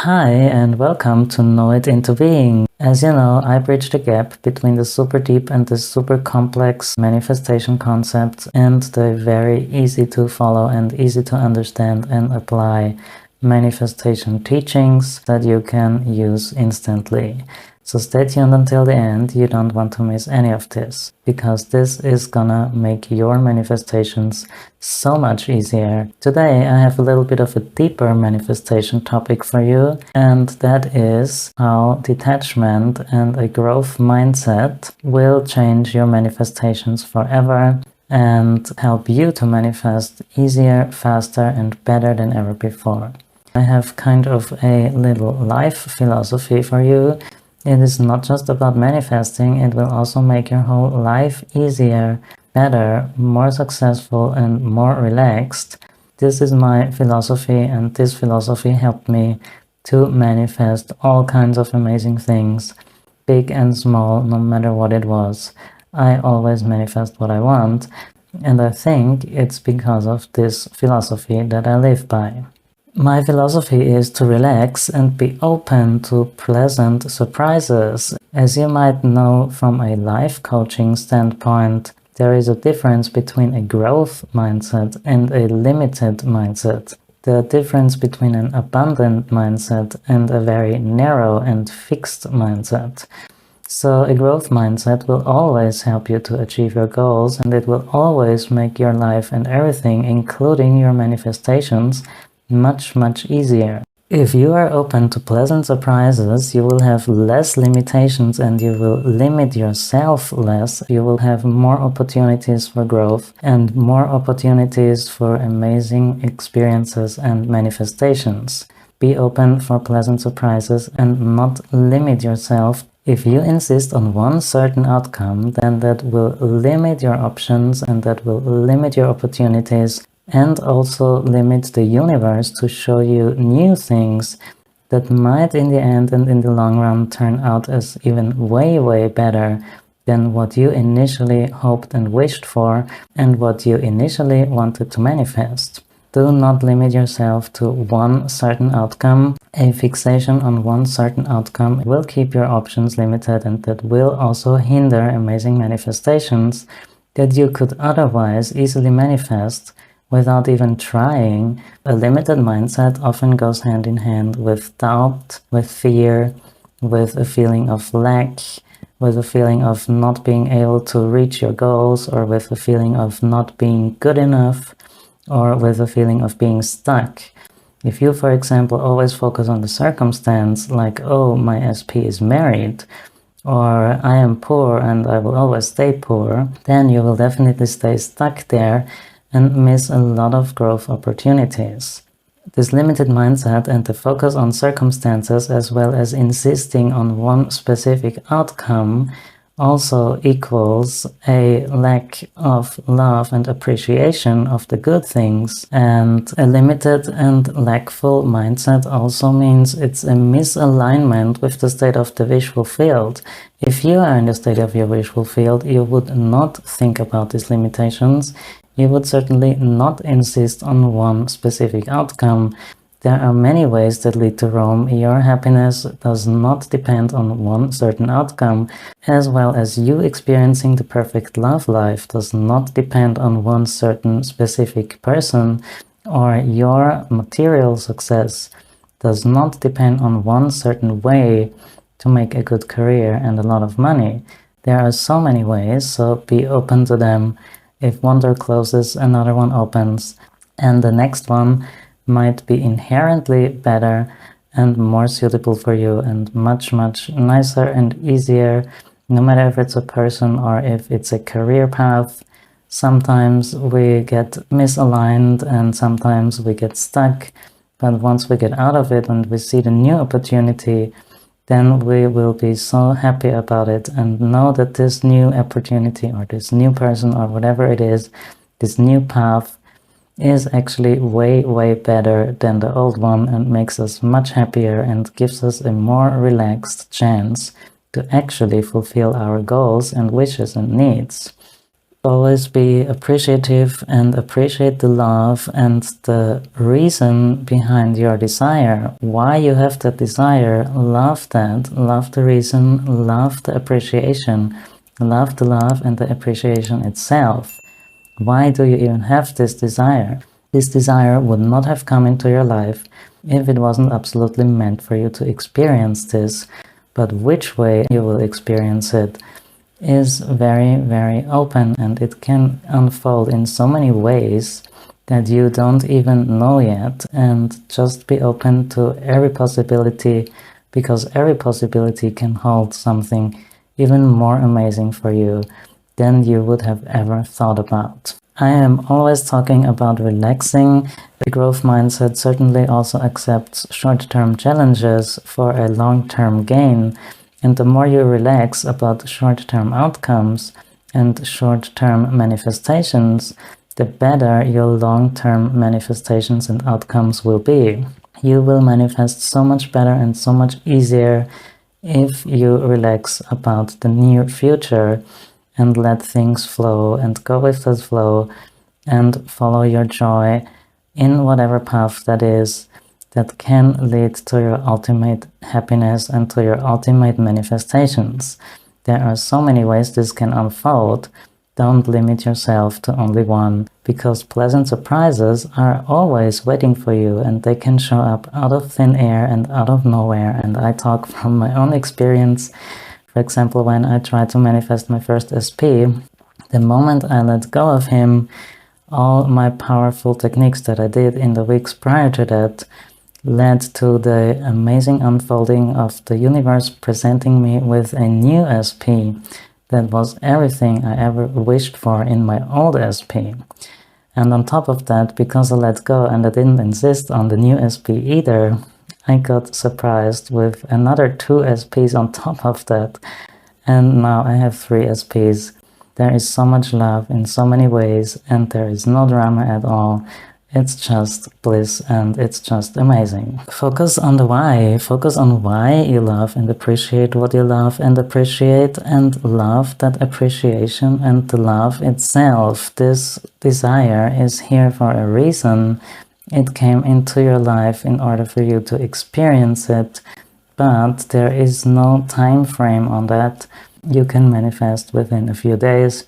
Hi and welcome to Know It Into Being. As you know, I bridge the gap between the super deep and the super complex manifestation concepts and the very easy to follow and easy to understand and apply manifestation teachings that you can use instantly. So stay tuned until the end, you don't want to miss any of this, because this is gonna make your manifestations so much easier. Today I have a little bit of a deeper manifestation topic for you, and that is how detachment and a growth mindset will change your manifestations forever and help you to manifest easier, faster, and better than ever before. I have kind of a little life philosophy for you. It is not just about manifesting, it will also make your whole life easier, better, more successful, and more relaxed. This is my philosophy, and this philosophy helped me to manifest all kinds of amazing things, big and small, no matter what it was. I always manifest what I want, and I think it's because of this philosophy that I live by. My philosophy is to relax and be open to pleasant surprises. As you might know from a life coaching standpoint, there is a difference between a growth mindset and a limited mindset. The difference between an abundant mindset and a very narrow and fixed mindset. So a growth mindset will always help you to achieve your goals, and it will always make your life and everything, including your manifestations, much easier. If you are open to pleasant surprises, you will have less limitations and you will limit yourself less. You will have more opportunities for growth and more opportunities for amazing experiences and manifestations. Be open for pleasant surprises and not limit yourself. If you insist on one certain outcome, then that will limit your options and that will limit your opportunities, and also limit the universe to show you new things that might in the end and in the long run turn out as even way better than what you initially hoped and wished for and what you initially wanted to manifest. Do not limit yourself to one certain outcome. A fixation on one certain outcome will keep your options limited, and that will also hinder amazing manifestations that you could otherwise easily manifest without even trying. A limited mindset often goes hand in hand with doubt, with fear, with a feeling of lack, with a feeling of not being able to reach your goals, or with a feeling of not being good enough, or with a feeling of being stuck. If you, for example, always focus on the circumstance, like, oh, my SP is married, or I am poor and I will always stay poor, then you will definitely stay stuck there and miss a lot of growth opportunities. This limited mindset and the focus on circumstances, as well as insisting on one specific outcome, also equals a lack of love and appreciation of the good things. And a limited and lackful mindset also means it's a misalignment with the state of the visual field. If you are in the state of your visual field, you would not think about these limitations. You would certainly not insist on one specific outcome. There are many ways that lead to Rome. Your happiness does not depend on one certain outcome, as well as you experiencing the perfect love life does not depend on one certain specific person, or your material success does not depend on one certain way to make a good career and a lot of money. There are so many ways, so be open to them. If one door closes, another one opens, and the next one might be inherently better and more suitable for you and much nicer and easier, no matter if it's a person or if it's a career path. Sometimes we get misaligned and sometimes we get stuck, but once we get out of it and we see the new opportunity, then we will be so happy about it and know that this new opportunity or this new person or whatever it is, this new path, is actually way better than the old one and makes us much happier and gives us a more relaxed chance to actually fulfill our goals and wishes and needs. Always be appreciative and appreciate the love and the reason behind your desire. Why you have that desire, love that, love the reason, love the appreciation, love the love and the appreciation itself. Why do you even have this desire? This desire would not have come into your life if it wasn't absolutely meant for you to experience this. But which way you will experience it is very, very open, and it can unfold in so many ways that you don't even know yet. And just be open to every possibility, because every possibility can hold something even more amazing for you than you would have ever thought about. I am always talking about relaxing. The growth mindset certainly also accepts short-term challenges for a long-term gain. And the more you relax about short-term outcomes and short-term manifestations, the better your long-term manifestations and outcomes will be. You will manifest so much better and so much easier if you relax about the near future and let things flow and go with that flow and follow your joy in whatever path that is, that can lead to your ultimate happiness and to your ultimate manifestations. There are so many ways this can unfold. Don't limit yourself to only one, because pleasant surprises are always waiting for you, and they can show up out of thin air and out of nowhere. And I talk from my own experience. For example, when I tried to manifest my first SP, the moment I let go of him, all my powerful techniques that I did in the weeks prior to that led to the amazing unfolding of the universe presenting me with a new SP that was everything I ever wished for in my old SP. And on top of that, because I let go and I didn't insist on the new SP either, I got surprised with another 2 SPs on top of that. And now I have 3 SPs. There is so much love in so many ways, and there is no drama at all. It's just bliss, and it's just amazing. Focus on the why. Focus on why you love and appreciate what you love and appreciate and love that appreciation and the love itself. This desire is here for a reason. It came into your life in order for you to experience it, but there is no time frame on that. You can manifest within a few days.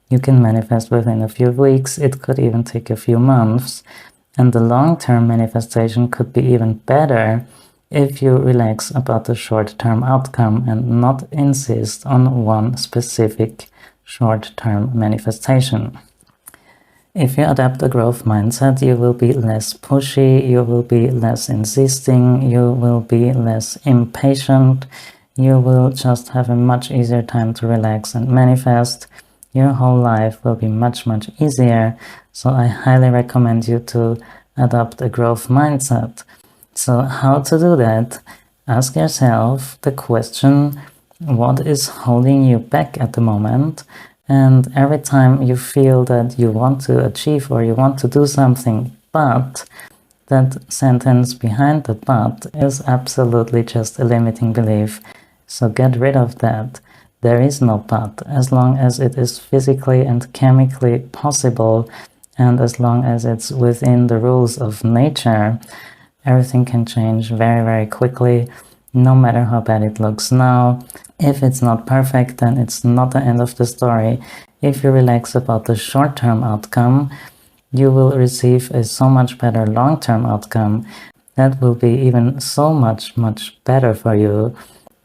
You can manifest within a few weeks. It could even take a few months. And the long-term manifestation could be even better if you relax about the short-term outcome and not insist on one specific short-term manifestation. If you adopt a growth mindset, you will be less pushy, you will be less insisting, you will be less impatient, you will just have a much easier time to relax and manifest. Your whole life will be much, much easier. So I highly recommend you to adopt a growth mindset. So how to do that? Ask yourself the question, what is holding you back at the moment? And every time you feel that you want to achieve or you want to do something, but that sentence behind the but is absolutely just a limiting belief. So get rid of that. There is no but, as long as it is physically and chemically possible, and as long as it's within the rules of nature. Everything can change very, very quickly, no matter how bad it looks now. If it's not perfect, then it's not the end of the story. If you relax about the short-term outcome, you will receive a so much better long-term outcome that will be even so much, much better for you,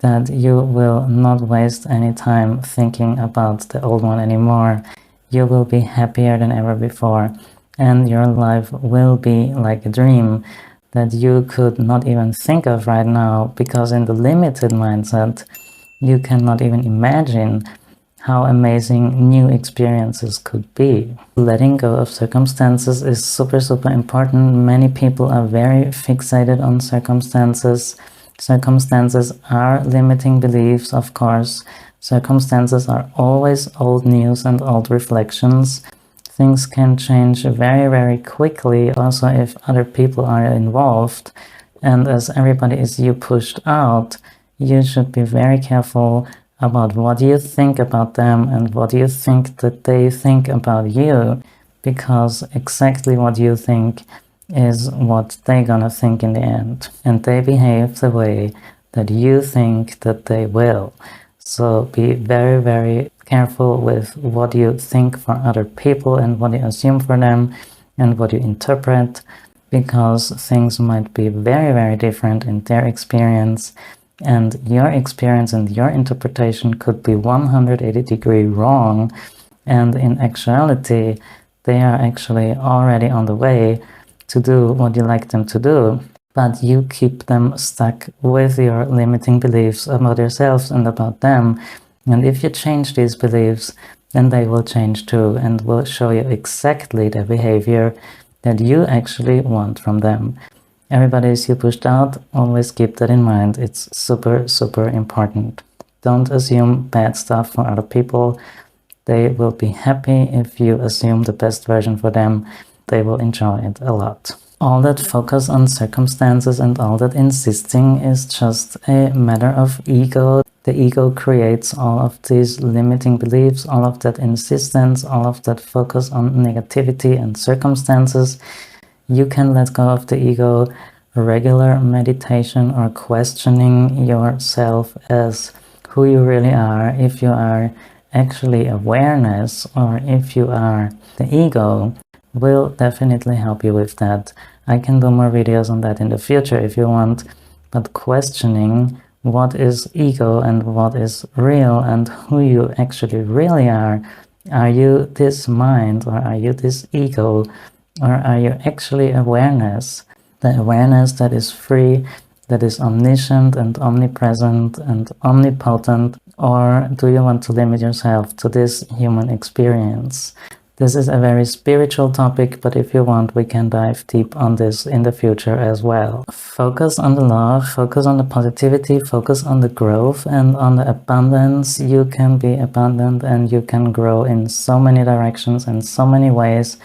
that you will not waste any time thinking about the old one anymore. You will be happier than ever before, and your life will be like a dream that you could not even think of right now, because in the limited mindset, you cannot even imagine how amazing new experiences could be. Letting go of circumstances is super, super important. Many people are very fixated on circumstances. Circumstances are limiting beliefs, of course. Circumstances are always old news and old reflections. Things can change very, very quickly, also if other people are involved. And as everybody is pushed out, you should be very careful about what you think about them and what you think that they think about you, because exactly what you think is what they're gonna think in the end. And they behave the way that you think that they will. So be very, very careful with what you think for other people and what you assume for them and what you interpret, because things might be very, very different in their experience, and your experience and your interpretation could be 180-degree wrong, and in actuality they are actually already on the way to do what you like them to do, but you keep them stuck with your limiting beliefs about yourselves and about them. And if you change these beliefs, then they will change too and will show you exactly the behavior that you actually want from them. Everybody is you pushed out, always keep that in mind. It's super, super important. Don't assume bad stuff for other people. They will be happy if you assume the best version for them. They will enjoy it a lot. All that focus on circumstances and all that insisting is just a matter of ego. The ego creates all of these limiting beliefs, all of that insistence, all of that focus on negativity and circumstances. You can let go of the ego. Regular meditation or questioning yourself as who you really are, if you are actually awareness or if you are the ego, will definitely help you with that. I can do more videos on that in the future if you want, but questioning what is ego and what is real and who you actually really are. Are you this mind or are you this ego, or are you actually awareness? The awareness that is free, that is omniscient and omnipresent and omnipotent, or do you want to limit yourself to this human experience? This is a very spiritual topic, but if you want, we can dive deep on this in the future as well. Focus on the love, focus on the positivity, focus on the growth and on the abundance. You can be abundant and you can grow in so many directions and so many ways,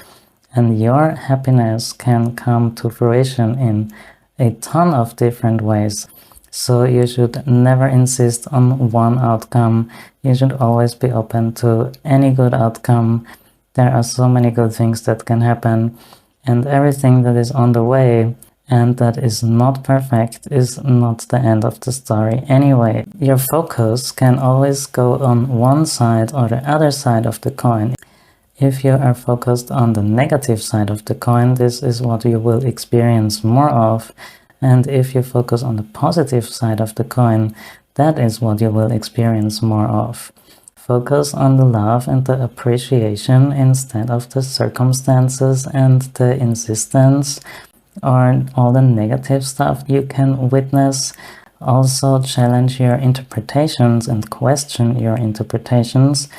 and your happiness can come to fruition in a ton of different ways. So you should never insist on one outcome. You should always be open to any good outcome. There are so many good things that can happen, and everything that is on the way and that is not perfect is not the end of the story anyway. Your focus can always go on one side or the other side of the coin. If you are focused on the negative side of the coin, this is what you will experience more of. And if you focus on the positive side of the coin, that is what you will experience more of. Focus on the love and the appreciation instead of the circumstances and the insistence or all the negative stuff you can witness. Also challenge your interpretations and question your interpretations,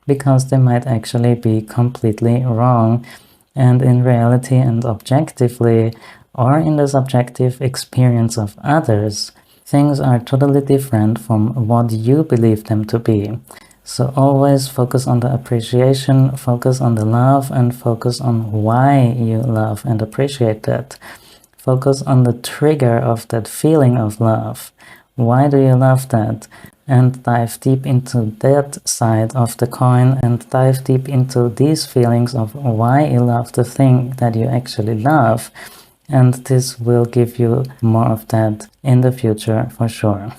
because they might actually be completely wrong. And in reality and objectively, or in the subjective experience of others, things are totally different from what you believe them to be. So always focus on the appreciation, focus on the love, and focus on why you love and appreciate that. Focus on the trigger of that feeling of love. Why do you love that? And dive deep into that side of the coin and dive deep into these feelings of why you love the thing that you actually love. And this will give you more of that in the future for sure.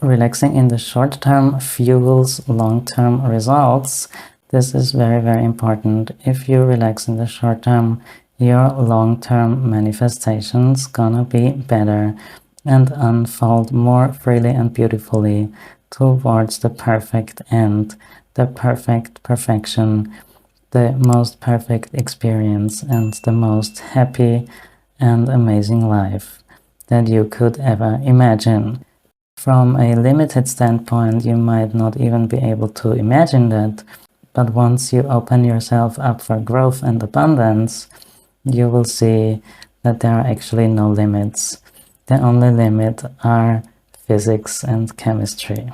Relaxing in the short term fuels long-term results. This is very, very important. If you relax in the short term, your long-term manifestations gonna be better and unfold more freely and beautifully towards the perfect end, the perfect perfection, the most perfect experience, and the most happy and amazing life that you could ever imagine. From a limited standpoint, you might not even be able to imagine that, but once you open yourself up for growth and abundance, you will see that there are actually no limits. The only limit are physics and chemistry.